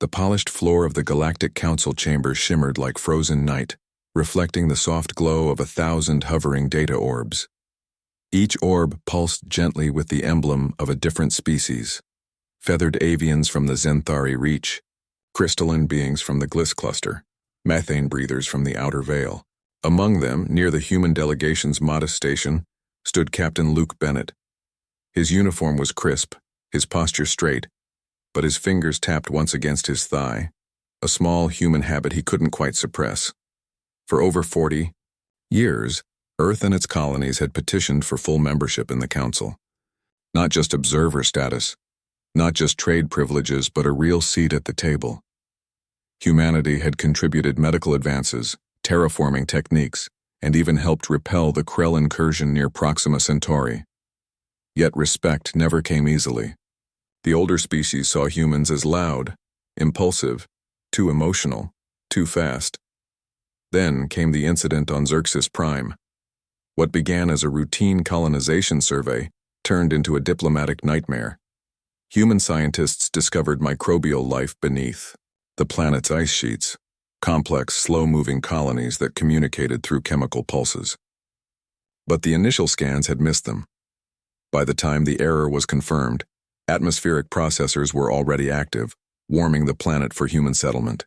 The polished floor of the Galactic Council chamber shimmered like frozen night, reflecting the soft glow of 1,000 hovering data orbs. Each orb pulsed gently with the emblem of a different species: feathered avians from the Zenthari Reach, crystalline beings from the Gliss Cluster, methane breathers from the Outer Veil. Among them, near the human delegation's modest station, stood Captain Luke Bennett. His uniform was crisp, his posture straight, but his fingers tapped once against his thigh, a small human habit he couldn't quite suppress. For over 40 years, Earth and its colonies had petitioned for full membership in the Council. Not just observer status, not just trade privileges, but a real seat at the table. Humanity had contributed medical advances, terraforming techniques, and even helped repel the Krell incursion near Proxima Centauri. Yet respect never came easily. The older species saw humans as loud, impulsive, too emotional, too fast. Then came the incident on Xerxes Prime. What began as a routine colonization survey turned into a diplomatic nightmare. Human scientists discovered microbial life beneath the planet's ice sheets, complex, slow-moving colonies that communicated through chemical pulses. But the initial scans had missed them. By the time the error was confirmed, atmospheric processors were already active, warming the planet for human settlement.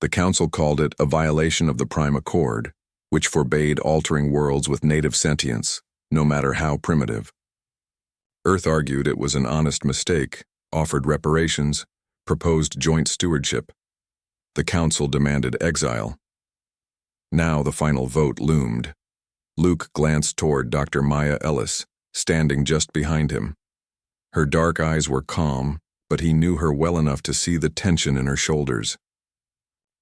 The Council called it a violation of the Prime Accord, which forbade altering worlds with native sentience, no matter how primitive. Earth argued it was an honest mistake, offered reparations, proposed joint stewardship. The Council demanded exile. Now the final vote loomed. Luke glanced toward Dr. Maya Ellis, standing just behind him. Her dark eyes were calm, but he knew her well enough to see the tension in her shoulders.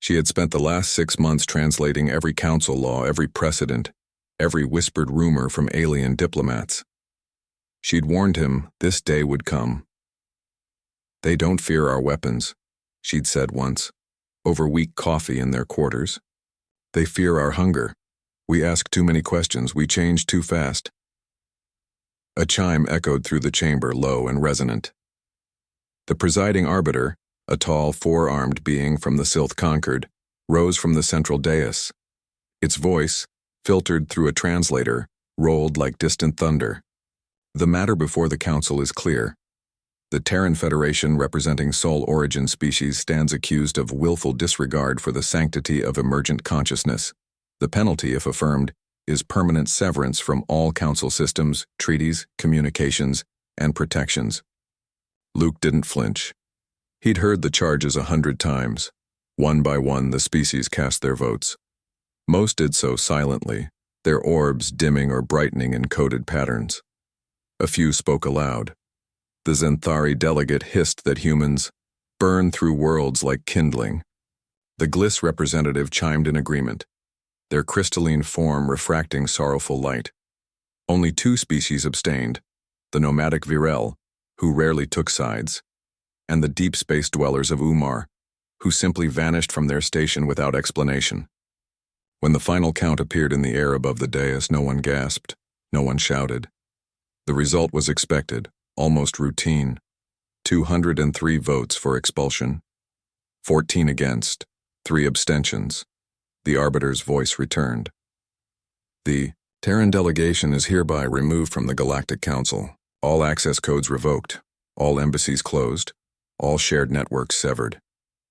She had spent the last 6 months translating every council law, every precedent, every whispered rumor from alien diplomats. She'd warned him this day would come. "They don't fear our weapons," she'd said once, over weak coffee in their quarters. "They fear our hunger. We ask too many questions, we change too fast." A chime echoed through the chamber, low and resonant. The presiding arbiter, a tall, four-armed being from the Silth Conquered, rose from the central dais. Its voice, filtered through a translator, rolled like distant thunder. "The matter before the Council is clear. The Terran Federation, representing Sol Origin species, stands accused of willful disregard for the sanctity of emergent consciousness. The penalty, if affirmed, is permanent severance from all Council systems, treaties, communications, and protections." Luke didn't flinch. He'd heard the charges 100 times. One by one, the species cast their votes. Most did so silently, their orbs dimming or brightening in coded patterns. A few spoke aloud. The Zenthari delegate hissed that humans burn through worlds like kindling. The Gliss representative chimed in agreement, their crystalline form refracting sorrowful light. Only 2 species abstained, the nomadic Virel, who rarely took sides, and the deep space dwellers of Umar, who simply vanished from their station without explanation. When the final count appeared in the air above the dais, no one gasped, no one shouted. The result was expected, almost routine: 203 votes for expulsion, 14 against, 3 abstentions. The arbiter's voice returned. "The Terran delegation is hereby removed from the Galactic Council, all access codes revoked, all embassies closed, all shared networks severed,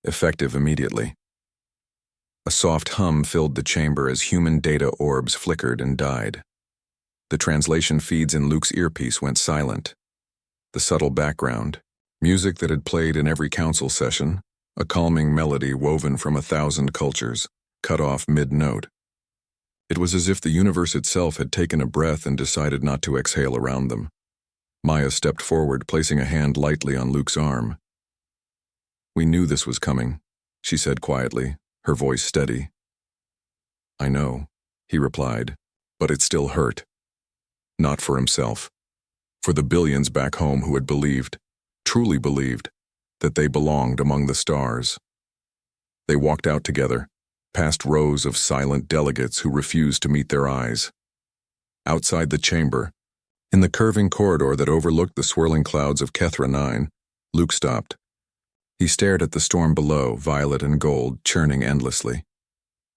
effective immediately." A soft hum filled the chamber as human data orbs flickered and died. The translation feeds in Luke's earpiece went silent. The subtle background, music that had played in every council session, a calming melody woven from 1,000 cultures, cut off mid-note. It was as if the universe itself had taken a breath and decided not to exhale around them. Maya stepped forward, placing a hand lightly on Luke's arm. "We knew this was coming," she said quietly, her voice steady. "I know," he replied, but it still hurt. Not for himself. For the billions back home who had believed, truly believed, that they belonged among the stars. They walked out together, past rows of silent delegates who refused to meet their eyes. Outside the chamber, in the curving corridor that overlooked the swirling clouds of Kethra 9, Luke stopped. He stared at the storm below, violet and gold, churning endlessly.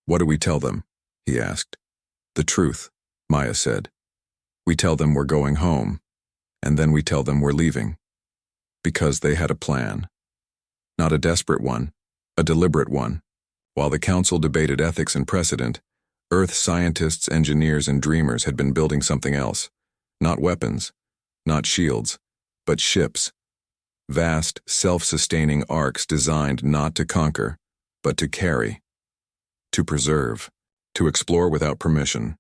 "What do we tell them?" he asked. "The truth," Maya said. "We tell them we're going home, and then we tell them we're leaving." Because they had a plan. Not a desperate one, a deliberate one. While the council debated ethics and precedent, Earth scientists, engineers, and dreamers had been building something else. Not weapons, not shields, but ships. Vast, self-sustaining arcs designed not to conquer, but to carry. To preserve. To explore without permission.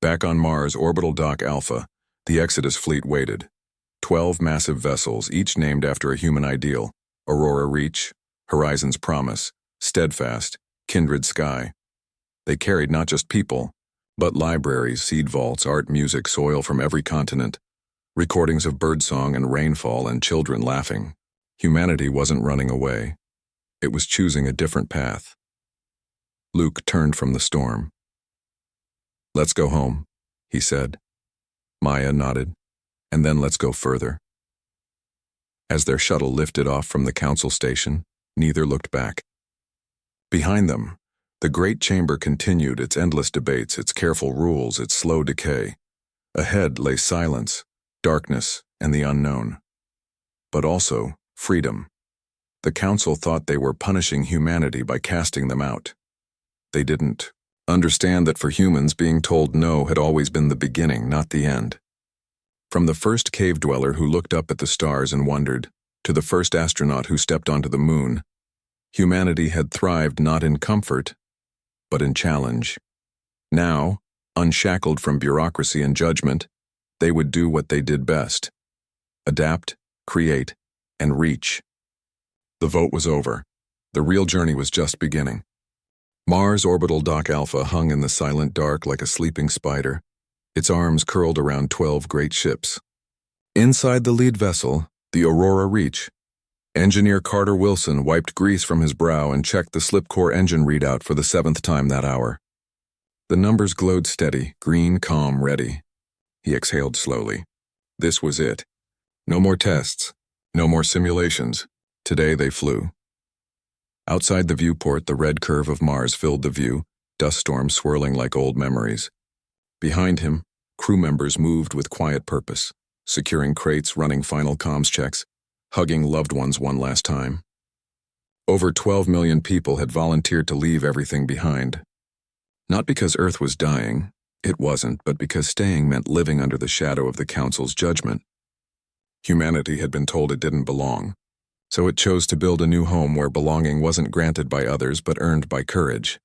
Back on Mars' orbital dock Alpha, the Exodus fleet waited. 12 massive vessels, each named after a human ideal. Aurora Reach, Horizon's Promise, Steadfast, Kindred Sky. They carried not just people, but libraries, seed vaults, art, music, soil from every continent, recordings of birdsong and rainfall and children laughing. Humanity wasn't running away. It was choosing a different path. Luke turned from the storm. "Let's go home," he said. Maya nodded. "And then let's go further." As their shuttle lifted off from the council station, neither looked back. Behind them, the great chamber continued its endless debates, its careful rules, its slow decay. Ahead lay silence, darkness, and the unknown. But also freedom. The council thought they were punishing humanity by casting them out. They didn't understand that for humans, being told no had always been the beginning, not the end. From the first cave dweller who looked up at the stars and wondered, to the first astronaut who stepped onto the moon, humanity had thrived not in comfort, but in challenge. Now, unshackled from bureaucracy and judgment, they would do what they did best: adapt, create, and reach. The vote was over. The real journey was just beginning. Mars' orbital dock Alpha hung in the silent dark like a sleeping spider, its arms curled around 12 great ships. Inside the lead vessel, the Aurora Reach, Engineer Carter Wilson wiped grease from his brow and checked the slipcore engine readout for the 7th time that hour. The numbers glowed steady, green, calm, ready. He exhaled slowly. This was it. No more tests. No more simulations. Today they flew. Outside the viewport, the red curve of Mars filled the view, dust storms swirling like old memories. Behind him, crew members moved with quiet purpose, securing crates, running final comms checks, hugging loved ones one last time. Over 12 million people had volunteered to leave everything behind. Not because Earth was dying, it wasn't, but because staying meant living under the shadow of the Council's judgment. Humanity had been told it didn't belong, so it chose to build a new home where belonging wasn't granted by others but earned by courage.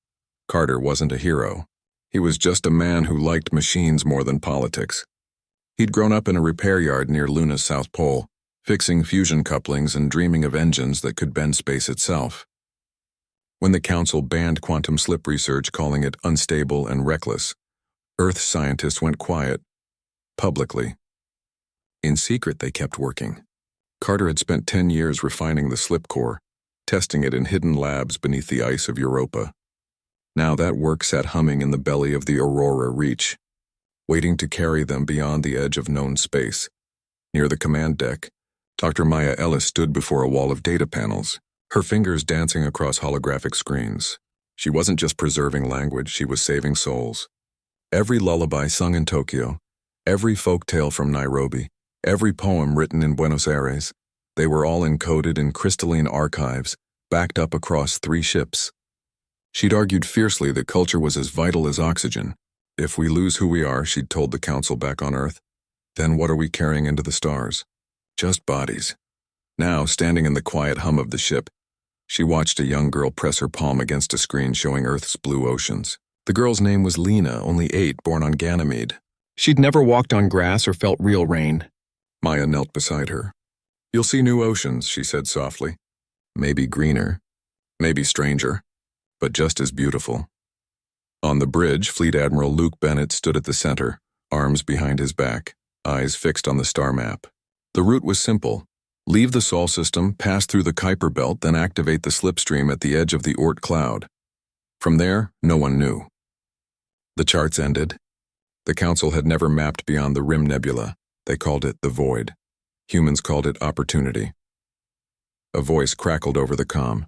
Carter wasn't a hero. He was just a man who liked machines more than politics. He'd grown up in a repair yard near Luna's South Pole, fixing fusion couplings and dreaming of engines that could bend space itself. When the Council banned quantum slip research, calling it unstable and reckless, Earth scientists went quiet, publicly. In secret, they kept working. Carter had spent 10 years refining the slip core, testing it in hidden labs beneath the ice of Europa. Now that work sat humming in the belly of the Aurora Reach, waiting to carry them beyond the edge of known space. Near the command deck, Dr. Maya Ellis stood before a wall of data panels, her fingers dancing across holographic screens. She wasn't just preserving language, she was saving souls. Every lullaby sung in Tokyo, every folk tale from Nairobi, every poem written in Buenos Aires, they were all encoded in crystalline archives, backed up across 3 ships. She'd argued fiercely that culture was as vital as oxygen. If we lose who we are, she'd told the Council back on Earth, then what are we carrying into the stars? Just bodies. Now, standing in the quiet hum of the ship, she watched a young girl press her palm against a screen showing Earth's blue oceans. The girl's name was Lena, only 8, born on Ganymede. She'd never walked on grass or felt real rain. Maya knelt beside her. "You'll see new oceans," she said softly. "Maybe greener, maybe stranger, but just as beautiful." On the bridge, Fleet Admiral Luke Bennett stood at the center, arms behind his back, eyes fixed on the star map. The route was simple. Leave the Sol system, pass through the Kuiper belt, then activate the slipstream at the edge of the Oort cloud. From there, no one knew. The charts ended. The Council had never mapped beyond the Rim Nebula. They called it the Void. Humans called it opportunity. A voice crackled over the comm.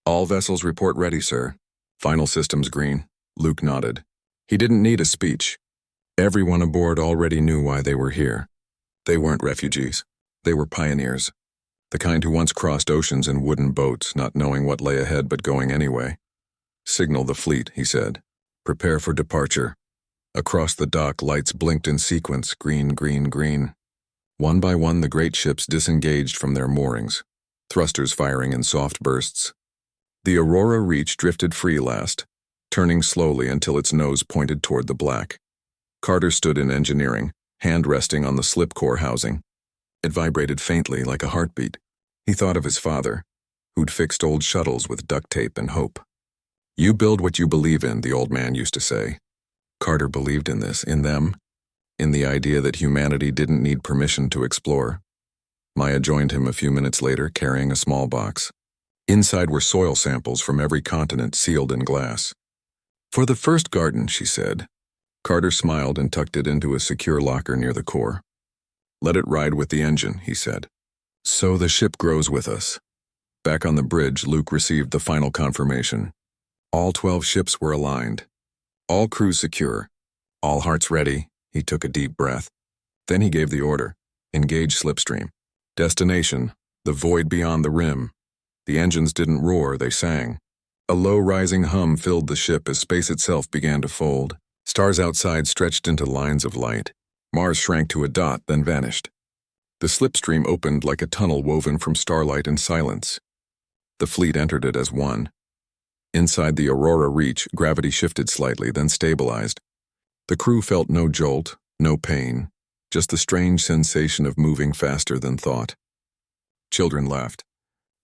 All vessels report ready, sir. Final systems green. Luke nodded. He didn't need a speech. Everyone aboard already knew why they were here. They weren't refugees. They were pioneers. The kind who once crossed oceans in wooden boats, not knowing what lay ahead but going anyway. Signal the fleet, he said. Prepare for departure. Across the dock, lights blinked in sequence, green, green, green. One by one, the great ships disengaged from their moorings, thrusters firing in soft bursts. The Aurora Reach drifted free last, turning slowly until its nose pointed toward the black. Carter stood in engineering, hand resting on the slip core housing. It vibrated faintly like a heartbeat. He thought of his father, who'd fixed old shuttles with duct tape and hope. You build what you believe in, the old man used to say. Carter believed in this, in them, in the idea that humanity didn't need permission to explore. Maya joined him a few minutes later, carrying a small box. Inside were soil samples from every continent sealed in glass. For the first garden, she said. Carter smiled and tucked it into a secure locker near the core. Let it ride with the engine, he said. So the ship grows with us. Back on the bridge, Luke received the final confirmation. All 12 ships were aligned. All crews secure. All hearts ready. He took a deep breath. Then he gave the order. Engage slipstream. Destination, the void beyond the rim. The engines didn't roar, they sang. A low rising hum filled the ship as space itself began to fold. Stars outside stretched into lines of light. Mars shrank to a dot, then vanished. The slipstream opened like a tunnel woven from starlight and silence. The fleet entered it as one. Inside the Aurora Reach, gravity shifted slightly, then stabilized. The crew felt no jolt, no pain, just the strange sensation of moving faster than thought. Children laughed.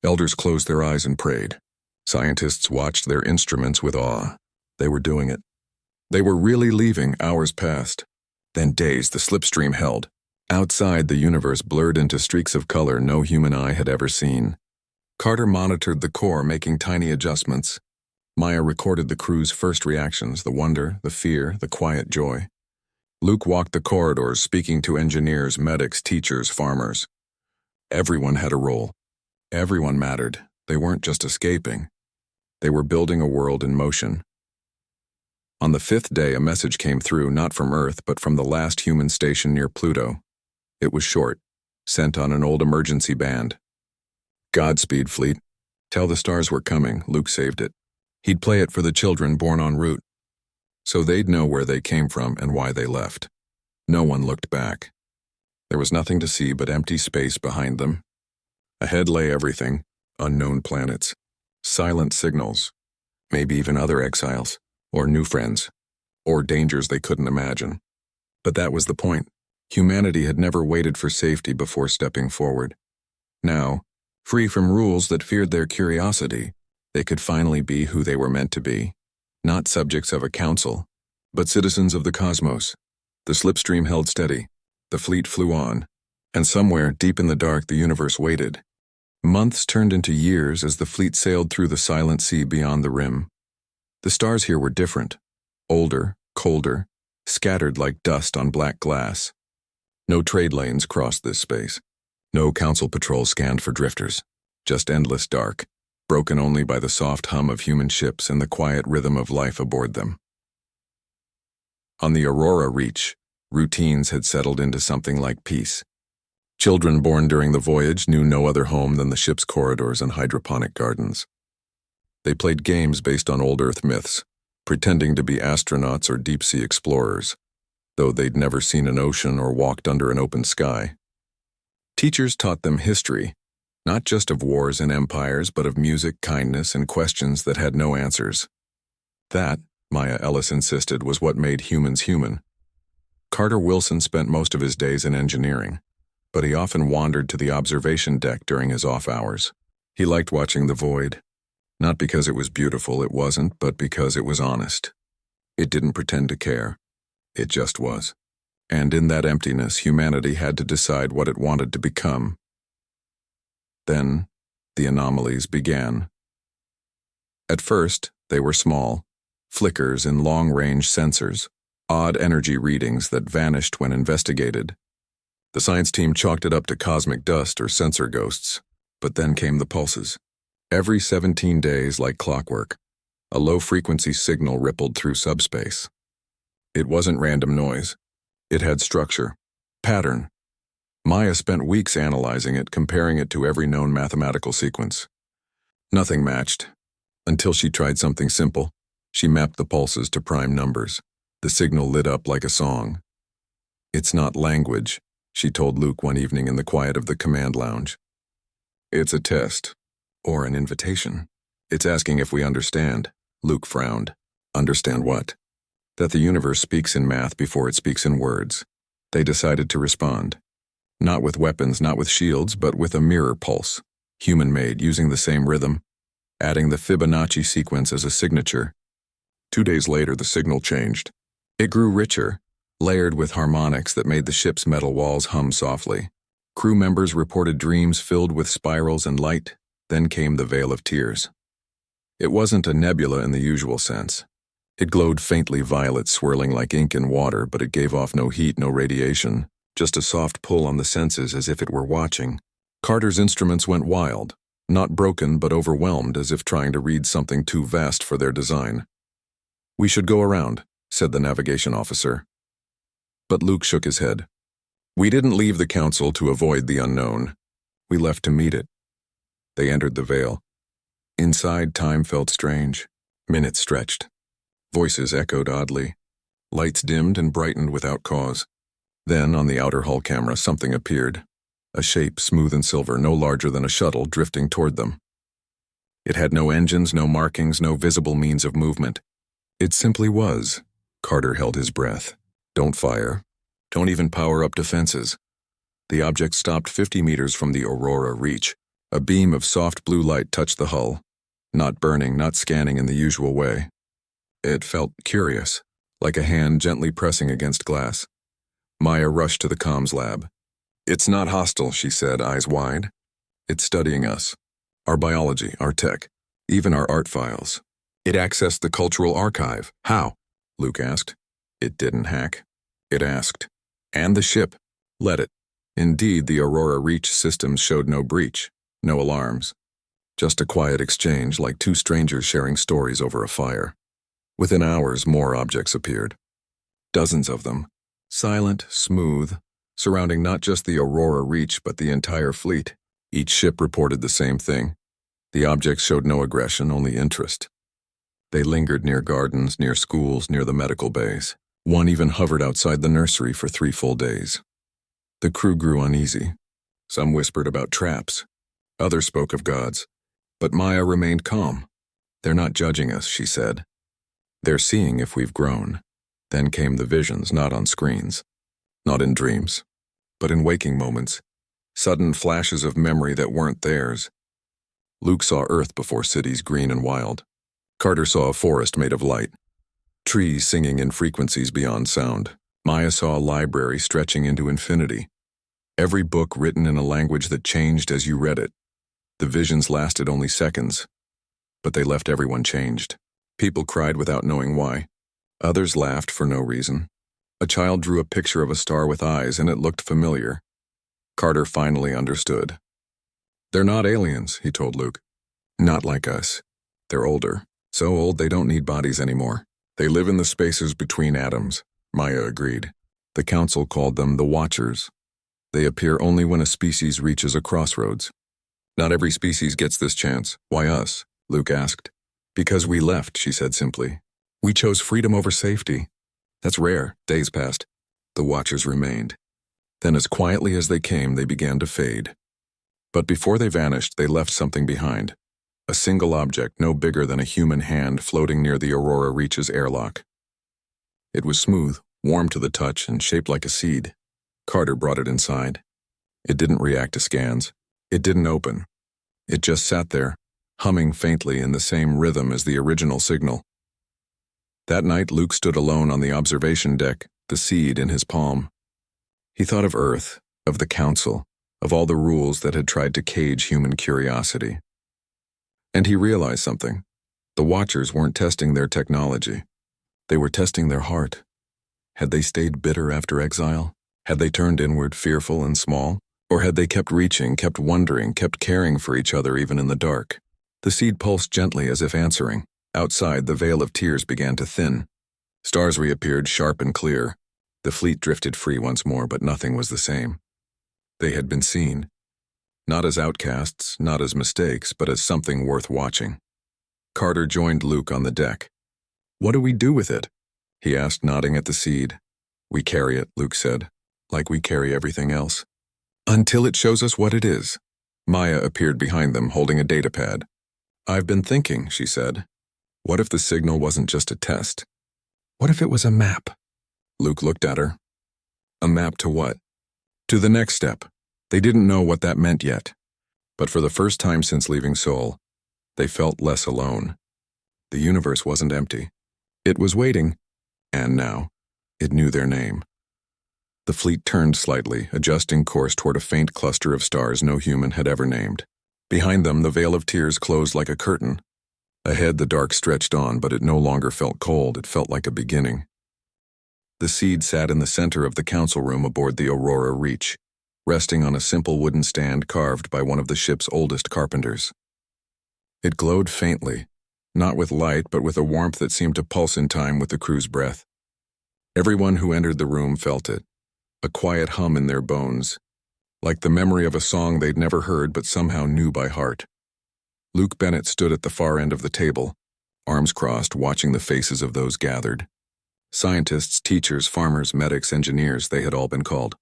Elders closed their eyes and prayed. Scientists watched their instruments with awe. They were doing it. They were really leaving. Hours passed. Then days the slipstream held. Outside, the universe blurred into streaks of color no human eye had ever seen. Carter monitored the core, making tiny adjustments. Maya recorded the crew's first reactions, the wonder, the fear, the quiet joy. Luke walked the corridors, speaking to engineers, medics, teachers, farmers. Everyone had a role. Everyone mattered. They weren't just escaping. They were building a world in motion. On the 5th day, a message came through, not from Earth, but from the last human station near Pluto. It was short, sent on an old emergency band. Godspeed, fleet. Tell the stars we're coming. Luke saved it. He'd play it for the children born en route, so they'd know where they came from and why they left. No one looked back. There was nothing to see but empty space behind them. Ahead lay everything, unknown planets, silent signals, maybe even other exiles, or new friends, or dangers they couldn't imagine. But that was the point. Humanity had never waited for safety before stepping forward. Now, free from rules that feared their curiosity, they could finally be who they were meant to be. Not subjects of a council, but citizens of the cosmos. The slipstream held steady. The fleet flew on. And somewhere, deep in the dark, the universe waited. Months turned into years as the fleet sailed through the silent sea beyond the rim. The stars here were different. Older, colder, scattered like dust on black glass. No trade lanes crossed this space. No council patrols scanned for drifters. Just endless dark, broken only by the soft hum of human ships and the quiet rhythm of life aboard them. On the Aurora Reach, routines had settled into something like peace. Children born during the voyage knew no other home than the ship's corridors and hydroponic gardens. They played games based on old Earth myths, pretending to be astronauts or deep-sea explorers, though they'd never seen an ocean or walked under an open sky. Teachers taught them history, not just of wars and empires, but of music, kindness, and questions that had no answers. That, Maya Ellis insisted, was what made humans human. Carter Wilson spent most of his days in engineering, but he often wandered to the observation deck during his off hours. He liked watching the void, not because it was beautiful, it wasn't, but because it was honest. It didn't pretend to care. It just was. And in that emptiness, humanity had to decide what it wanted to become. Then, the anomalies began. At first, they were small, flickers in long-range sensors, odd energy readings that vanished when investigated. The science team chalked it up to cosmic dust or sensor ghosts, but then came the pulses. Every 17 days, like clockwork, a low-frequency signal rippled through subspace. It wasn't random noise. It had structure, pattern. Maya spent weeks analyzing it, comparing it to every known mathematical sequence. Nothing matched, until she tried something simple. She mapped the pulses to prime numbers. The signal lit up like a song. "It's not language," she told Luke one evening in the quiet of the command lounge. "It's a test, or an invitation. It's asking if we understand." Luke frowned. "Understand what?" "That the universe speaks in math before it speaks in words." They decided to respond. Not with weapons, not with shields, but with a mirror pulse, human-made, using the same rhythm, adding the Fibonacci sequence as a signature. 2 days later, the signal changed. It grew richer, layered with harmonics that made the ship's metal walls hum softly. Crew members reported dreams filled with spirals and light. Then came the veil of tears. It wasn't a nebula in the usual sense. It glowed faintly violet, swirling like ink in water, but it gave off no heat, no radiation, just a soft pull on the senses as if it were watching. Carter's instruments went wild, not broken but overwhelmed, as if trying to read something too vast for their design. "We should go around," said the navigation officer. But Luke shook his head. "We didn't leave the council to avoid the unknown. We left to meet it." They entered the veil. Inside, time felt strange. Minutes stretched. Voices echoed oddly. Lights dimmed and brightened without cause. Then, on the outer hull camera, something appeared. A shape, smooth and silver, no larger than a shuttle, drifting toward them. It had no engines, no markings, no visible means of movement. It simply was. Carter held his breath. "Don't fire. Don't even power up defenses." The object stopped 50 meters from the Aurora Reach. A beam of soft blue light touched the hull, not burning, not scanning in the usual way. It felt curious, like a hand gently pressing against glass. Maya rushed to the comms lab. "It's not hostile," she said, eyes wide. "It's studying us. Our biology, our tech, even our art files. It accessed the cultural archive." "How?" Luke asked. "It didn't hack. It asked. And the ship let it." Indeed, the Aurora Reach systems showed no breach, no alarms. Just a quiet exchange, like two strangers sharing stories over a fire. Within hours, more objects appeared. Dozens of them. Silent, smooth, surrounding not just the Aurora Reach but the entire fleet. Each ship reported the same thing. The objects showed no aggression, only interest. They lingered near gardens, near schools, near the medical bays. One even hovered outside the nursery for 3 full days. The crew grew uneasy. Some whispered about traps. Others spoke of gods. But Maya remained calm. "They're not judging us," she said. "They're seeing if we've grown." Then came the visions, not on screens, not in dreams, but in waking moments, sudden flashes of memory that weren't theirs. Luke saw Earth before cities green and wild. Carter saw a forest made of light, trees singing in frequencies beyond sound. Maya saw a library stretching into infinity. Every book written in a language that changed as you read it. The visions lasted only seconds, but they left everyone changed. People cried without knowing why. Others laughed for no reason. A child drew a picture of a star with eyes, and it looked familiar. Carter finally understood. "They're not aliens," he told Luke. "Not like us. They're older. So old they don't need bodies anymore. They live in the spaces between atoms." Maya agreed. The council called them the Watchers. They appear only when a species reaches a crossroads. "Not every species gets this chance. Why us?" Luke asked. "Because we left," she said simply. "We chose freedom over safety. That's rare." Days passed. The Watchers remained. Then as quietly as they came, they began to fade. But before they vanished, they left something behind. A single object no bigger than a human hand floating near the Aurora Reach's airlock. It was smooth, warm to the touch, and shaped like a seed. Carter brought it inside. It didn't react to scans. It didn't open. It just sat there, humming faintly in the same rhythm as the original signal. That night, Luke stood alone on the observation deck, the seed in his palm. He thought of Earth, of the Council, of all the rules that had tried to cage human curiosity. And he realized something. The Watchers weren't testing their technology. They were testing their heart. Had they stayed bitter after exile? Had they turned inward, fearful and small? Or had they kept reaching, kept wondering, kept caring for each other even in the dark? The seed pulsed gently as if answering. Outside, the veil of tears began to thin. Stars reappeared sharp and clear. The fleet drifted free once more, but nothing was the same. They had been seen. Not as outcasts, not as mistakes, but as something worth watching. Carter joined Luke on the deck. "What do we do with it?" he asked, nodding at the seed. "We carry it," Luke said, "like we carry everything else. Until it shows us what it is." Maya appeared behind them, holding a datapad. "I've been thinking," she said. "What if the signal wasn't just a test? What if it was a map?" Luke looked at her. A map to what? To the next step. They didn't know what that meant yet. But for the first time since leaving Seoul, they felt less alone. The universe wasn't empty. It was waiting, and now, it knew their name. The fleet turned slightly, adjusting course toward a faint cluster of stars no human had ever named. Behind them, the veil of tears closed like a curtain. Ahead, the dark stretched on, but it no longer felt cold. It felt like a beginning. The seed sat in the center of the council room aboard the Aurora Reach, resting on a simple wooden stand carved by one of the ship's oldest carpenters. It glowed faintly, not with light, but with a warmth that seemed to pulse in time with the crew's breath. Everyone who entered the room felt it, a quiet hum in their bones, like the memory of a song they'd never heard but somehow knew by heart. Luke Bennett stood at the far end of the table, arms crossed, watching the faces of those gathered. Scientists, teachers, farmers, medics, engineers, they had all been called.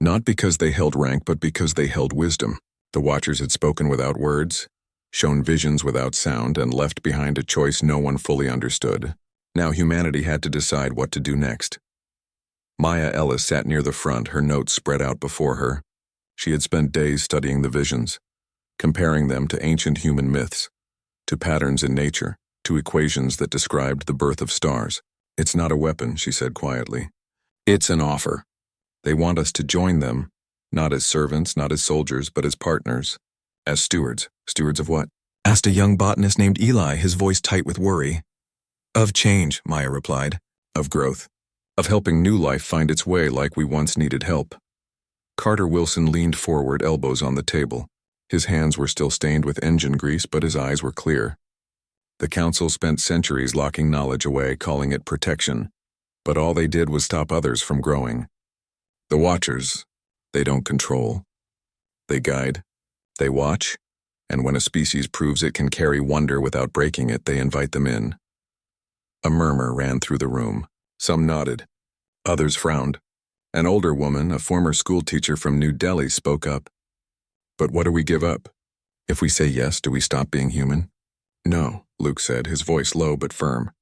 Not because they held rank, but because they held wisdom. The Watchers had spoken without words, shown visions without sound, and left behind a choice no one fully understood. Now humanity had to decide what to do next. Maya Ellis sat near the front, her notes spread out before her. She had spent days studying the visions, comparing them to ancient human myths, to patterns in nature, to equations that described the birth of stars. "It's not a weapon," she said quietly. "It's an offer. They want us to join them, not as servants, not as soldiers, but as partners, as stewards." "Stewards of what?" asked a young botanist named Eli, his voice tight with worry. "Of change," Maya replied. "Of growth. Of helping new life find its way like we once needed help." Carter Wilson leaned forward, elbows on the table. His hands were still stained with engine grease, but his eyes were clear. The council spent centuries locking knowledge away, calling it protection, but all they did was stop others from growing. The Watchers, they don't control. They guide, they watch, and when a species proves it can carry wonder without breaking it, they invite them in. A murmur ran through the room. Some nodded. Others frowned. An older woman, a former schoolteacher from New Delhi, spoke up. "But what do we give up? If we say yes, do we stop being human?" "No," Luke said, his voice low but firm.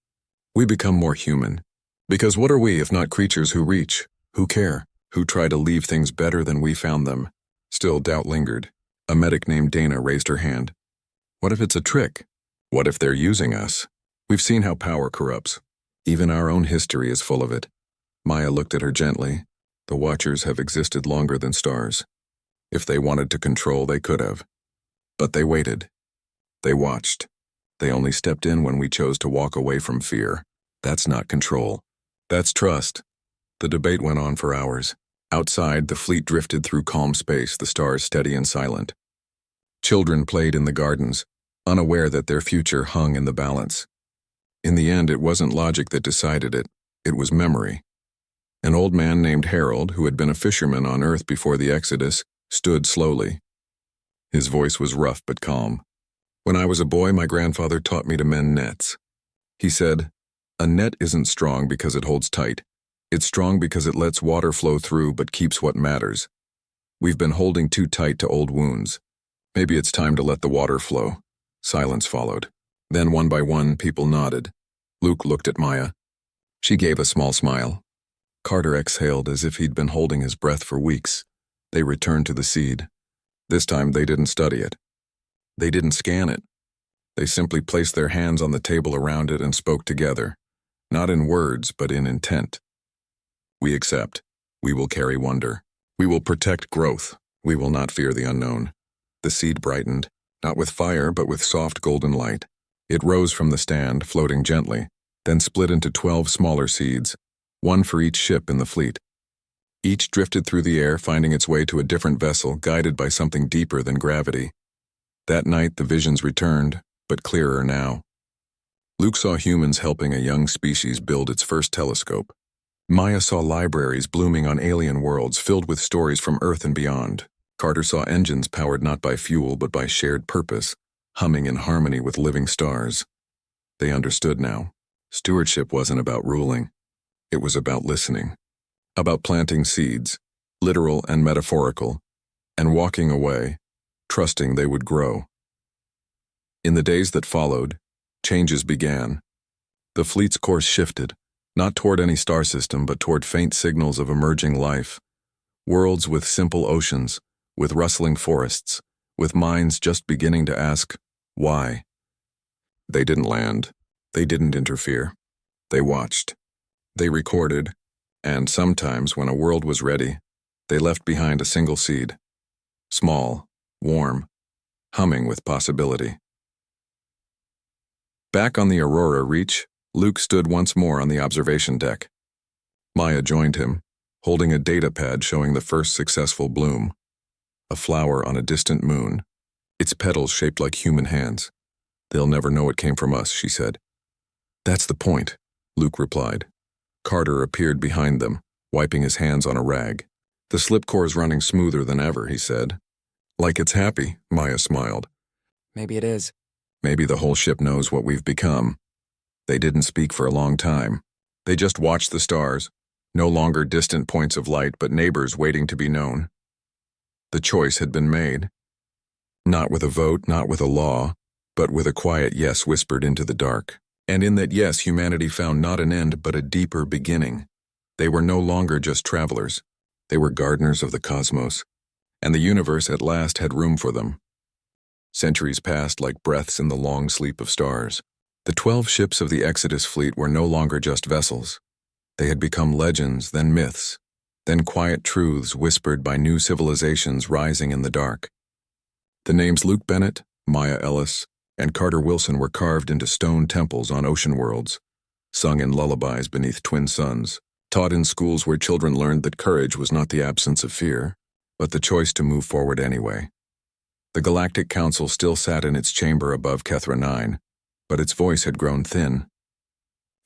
"We become more human. Because what are we if not creatures who reach, who care, who try to leave things better than we found them?" Still, doubt lingered. A medic named Dana raised her hand. "What if it's a trick? What if they're using us? We've seen how power corrupts. Even our own history is full of it." Maya looked at her gently. "The Watchers have existed longer than stars. If they wanted to control, they could have. But they waited. They watched. They only stepped in when we chose to walk away from fear. That's not control. That's trust." The debate went on for hours. Outside, the fleet drifted through calm space, the stars steady and silent. Children played in the gardens, unaware that their future hung in the balance. In the end, it wasn't logic that decided it. It was memory. An old man named Harold, who had been a fisherman on Earth before the Exodus, stood slowly. His voice was rough but calm. "When I was a boy, my grandfather taught me to mend nets. He said, 'A net isn't strong because it holds tight. It's strong because it lets water flow through but keeps what matters. We've been holding too tight to old wounds. Maybe it's time to let the water flow.'" Silence followed. Then, one by one, people nodded. Luke looked at Maya. She gave a small smile. Carter exhaled as if he'd been holding his breath for weeks. They returned to the seed. This time, they didn't study it. They didn't scan it. They simply placed their hands on the table around it and spoke together, not in words, but in intent. "We accept. We will carry wonder. We will protect growth. We will not fear the unknown." The seed brightened, not with fire, but with soft golden light. It rose from the stand, floating gently, then split into 12 smaller seeds, one for each ship in the fleet. Each drifted through the air, finding its way to a different vessel, guided by something deeper than gravity. That night, the visions returned, but clearer now. Luke saw humans helping a young species build its first telescope. Maya saw libraries blooming on alien worlds filled with stories from Earth and beyond. Carter saw engines powered not by fuel but by shared purpose, humming in harmony with living stars. They understood now. Stewardship wasn't about ruling. It was about listening. About planting seeds, literal and metaphorical, and walking away, trusting they would grow. In the days that followed, changes began. The fleet's course shifted, not toward any star system but toward faint signals of emerging life. Worlds with simple oceans, with rustling forests, with minds just beginning to ask, why? They didn't land. They didn't interfere. They watched. They recorded, and sometimes when a world was ready, they left behind a single seed. Small, warm, humming with possibility. Back on the Aurora Reach, Luke stood once more on the observation deck. Maya joined him, holding a data pad showing the first successful bloom. A flower on a distant moon, its petals shaped like human hands. They'll never know it came from us, she said. That's the point, Luke replied. Carter appeared behind them, wiping his hands on a rag. The slip core is running smoother than ever, he said. Like it's happy, Maya smiled. Maybe it is. Maybe the whole ship knows what we've become. They didn't speak for a long time. They just watched the stars, no longer distant points of light but neighbors waiting to be known. The choice had been made. Not with a vote, not with a law, but with a quiet yes whispered into the dark. And in that yes, humanity found not an end but a deeper beginning. They were no longer just travelers. They were gardeners of the cosmos, and the universe at last had room for them. Centuries passed like breaths in the long sleep of stars. The 12 ships of the Exodus fleet were no longer just vessels. They had become legends, then myths, then quiet truths whispered by new civilizations rising in the dark. The names Luke Bennett, Maya Ellis, and Carter Wilson were carved into stone temples on ocean worlds, sung in lullabies beneath twin suns, taught in schools where children learned that courage was not the absence of fear, but the choice to move forward anyway. The Galactic Council still sat in its chamber above Kethra 9, but its voice had grown thin.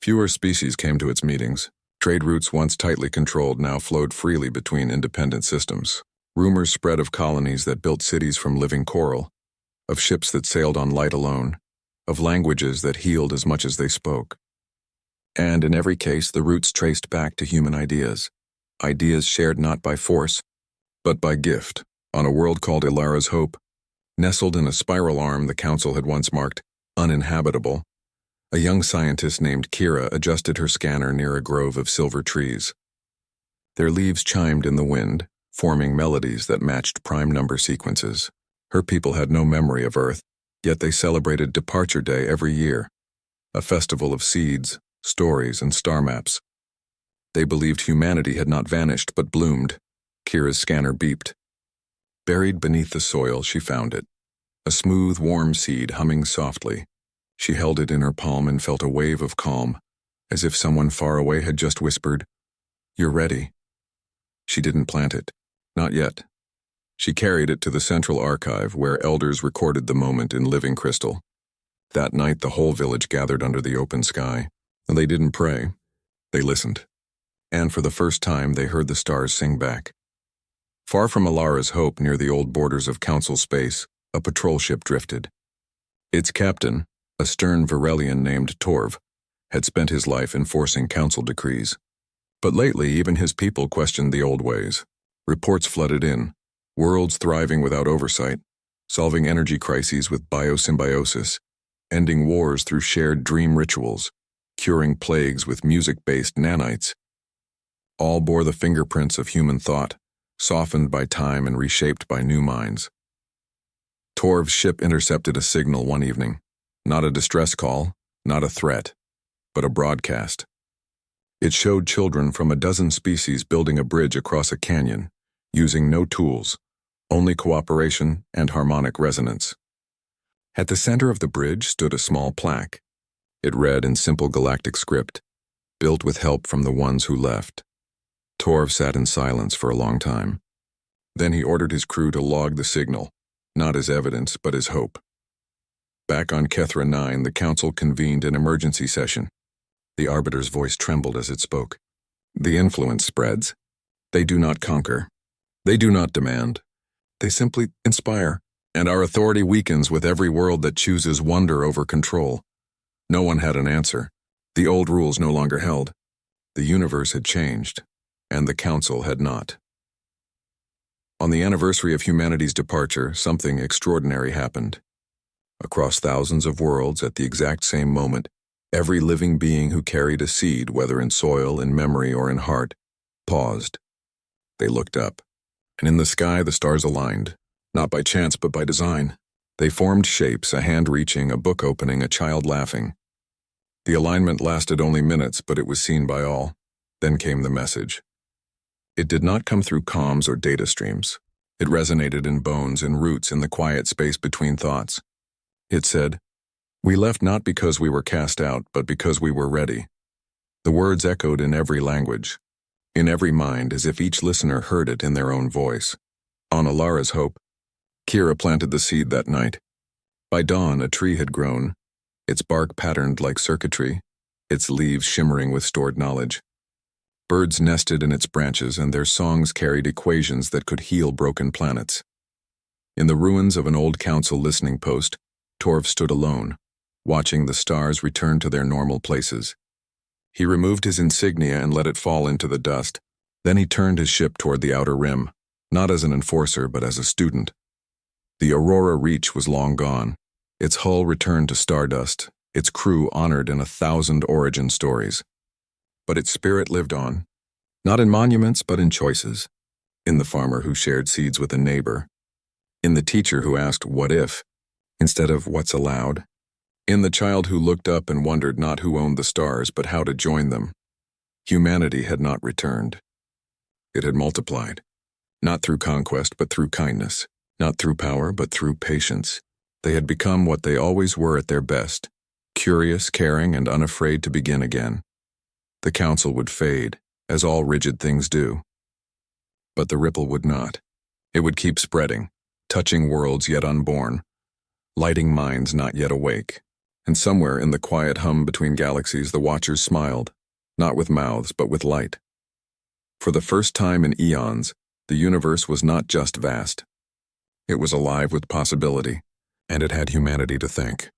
Fewer species came to its meetings. Trade routes once tightly controlled now flowed freely between independent systems. Rumors spread of colonies that built cities from living coral, of ships that sailed on light alone, of languages that healed as much as they spoke. And in every case, the roots traced back to human ideas shared not by force, but by gift, on a world called Ilara's Hope. Nestled in a spiral arm the Council had once marked uninhabitable, a young scientist named Kira adjusted her scanner near a grove of silver trees. Their leaves chimed in the wind, forming melodies that matched prime number sequences. Her people had no memory of Earth, yet they celebrated Departure Day every year, a festival of seeds, stories, and star maps. They believed humanity had not vanished but bloomed. Kira's scanner beeped. Buried beneath the soil, she found it. A smooth, warm seed humming softly. She held it in her palm and felt a wave of calm, as if someone far away had just whispered, "You're ready." She didn't plant it. Not yet. She carried it to the central archive where elders recorded the moment in living crystal. That night the whole village gathered under the open sky. They didn't pray. They listened. And for the first time they heard the stars sing back. Far from Ilara's Hope, near the old borders of Council space, a patrol ship drifted. Its captain, a stern Varelian named Torv, had spent his life enforcing Council decrees. But lately even his people questioned the old ways. Reports flooded in, worlds thriving without oversight, solving energy crises with biosymbiosis, ending wars through shared dream rituals, curing plagues with music-based nanites. All bore the fingerprints of human thought, softened by time and reshaped by new minds. Torv's ship intercepted a signal one evening. Not a distress call, not a threat, but a broadcast. It showed children from a dozen species building a bridge across a canyon, using no tools, only cooperation and harmonic resonance. At the center of the bridge stood a small plaque. It read in simple galactic script, "Built with help from the ones who left." Torv sat in silence for a long time. Then he ordered his crew to log the signal, not as evidence, but as hope. Back on Kethra 9, the council convened an emergency session. The Arbiter's voice trembled as it spoke. The influence spreads. They do not conquer. They do not demand. They simply inspire, and our authority weakens with every world that chooses wonder over control. No one had an answer. The old rules no longer held. The universe had changed, and the council had not. On the anniversary of humanity's departure, something extraordinary happened. Across thousands of worlds at the exact same moment, every living being who carried a seed, whether in soil, in memory, or in heart, paused. They looked up, and in the sky the stars aligned, not by chance but by design. They formed shapes, a hand reaching, a book opening, a child laughing. The alignment lasted only minutes, but it was seen by all. Then came the message. It did not come through comms or data streams. It resonated in bones and roots in the quiet space between thoughts. It said, "We left not because we were cast out, but because we were ready." The words echoed in every language, in every mind, as if each listener heard it in their own voice. On Alara's hope, Kira planted the seed that night. By dawn, a tree had grown, its bark patterned like circuitry, its leaves shimmering with stored knowledge. Birds nested in its branches, and their songs carried equations that could heal broken planets. In the ruins of an old council listening post, Torv stood alone, watching the stars return to their normal places. He removed his insignia and let it fall into the dust. Then he turned his ship toward the outer rim, not as an enforcer but as a student. The Aurora Reach was long gone. Its hull returned to stardust, its crew honored in 1,000 origin stories. But its spirit lived on, not in monuments but in choices, in the farmer who shared seeds with a neighbor, in the teacher who asked what if, instead of what's allowed, in the child who looked up and wondered not who owned the stars but how to join them. Humanity had not returned. It had multiplied, not through conquest but through kindness, not through power but through patience. They had become what they always were at their best, curious, caring, and unafraid to begin again. The council would fade, as all rigid things do. But the ripple would not. It would keep spreading, touching worlds yet unborn, lighting minds not yet awake. And somewhere in the quiet hum between galaxies the watchers smiled, not with mouths but with light. For the first time in eons, the universe was not just vast. It was alive with possibility, and it had humanity to thank.